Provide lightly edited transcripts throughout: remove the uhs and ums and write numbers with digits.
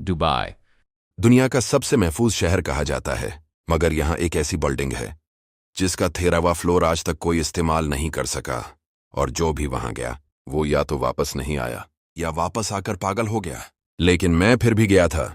Dubai. दुनिया का सबसे महफूज शहर कहा जाता है, मगर यहाँ एक ऐसी बिल्डिंग है जिसका 13वां फ्लोर आज तक कोई इस्तेमाल नहीं कर सका, और जो भी वहां गया वो या तो वापस नहीं आया या वापस आकर पागल हो गया। लेकिन मैं फिर भी गया था।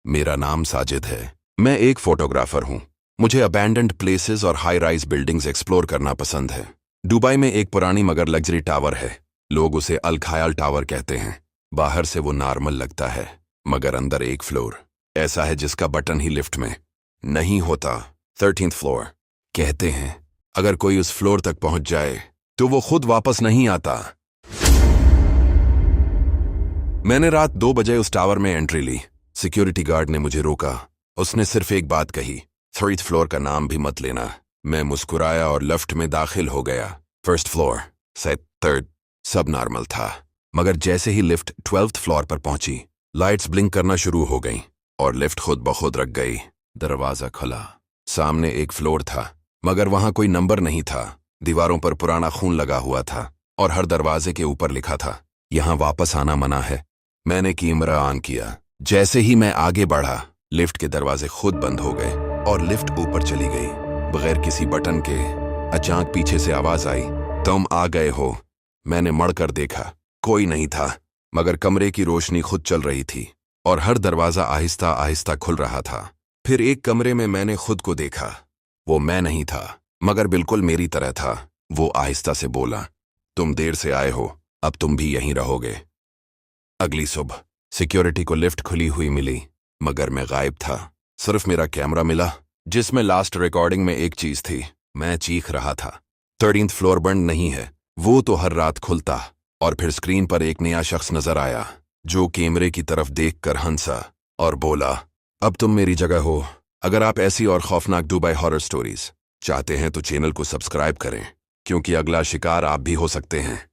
मेरा नाम साजिद है। मैं एक फोटोग्राफर हूँ। मुझे अबैंडन्ड प्लेसेस और हाई राइज बिल्डिंग्स एक्सप्लोर करना पसंद है। दुबई में एक पुरानी मगर लग्जरी टावर है। लोग उसे अल खयाल टावर कहते हैं। बाहर से वो नॉर्मल लगता है, मगर अंदर एक फ्लोर ऐसा है जिसका बटन ही लिफ्ट में नहीं होता। 13th floor. कहते हैं अगर कोई उस फ्लोर तक पहुंच जाए तो वो खुद वापस नहीं आता। मैंने रात 2 बजे उस टावर में एंट्री ली। सिक्योरिटी गार्ड ने मुझे रोका। उसने सिर्फ एक बात कही, 3rd फ्लोर का नाम भी मत लेना। मैं मुस्कुराया और लिफ्ट में दाखिल हो गया। 1st फ्लोर, 3rd, सब नॉर्मल था। मगर जैसे ही लिफ्ट 12th फ्लोर पर पहुंची, लाइट्स ब्लिंक करना शुरू हो गईं और लिफ्ट खुद ब खुद रख गई। दरवाजा खुला। सामने एक फ्लोर था, मगर वहां कोई नंबर नहीं था। दीवारों पर पुराना खून लगा हुआ था और हर दरवाजे के ऊपर लिखा था, यहां वापस आना मना है। मैंने कैमरा ऑन किया। जैसे ही मैं आगे बढ़ा, लिफ्ट के दरवाजे खुद बंद हो गए और लिफ्ट ऊपर चली गई बगैर किसी बटन के। अचानक पीछे से आवाज आई, तुम आ गए हो। मैंने मड़कर देखा, कोई नहीं था, मगर कमरे की रोशनी खुद चल रही थी और हर दरवाजा आहिस्ता आहिस्ता खुल रहा था। फिर एक कमरे में मैंने खुद को देखा। वो मैं नहीं था, मगर बिल्कुल मेरी तरह था। वो आहिस्ता से बोला, तुम देर से आए हो, अब तुम भी यहीं रहोगे। अगली सुबह सिक्योरिटी को लिफ्ट खुली हुई मिली, मगर मैं गायब था। सिर्फ मेरा कैमरा मिला जिसमें लास्ट रिकॉर्डिंग में एक चीज थी, मैं चीख रहा था। 13th फ्लोर बंद नहीं है, वो तो हर रात खुलता। और फिर स्क्रीन पर एक नया शख्स नजर आया जो कैमरे की तरफ देखकर हंसा और बोला, अब तुम मेरी जगह हो। अगर आप ऐसी और खौफनाक दुबई हॉरर स्टोरीज चाहते हैं तो चैनल को सब्सक्राइब करें, क्योंकि अगला शिकार आप भी हो सकते हैं।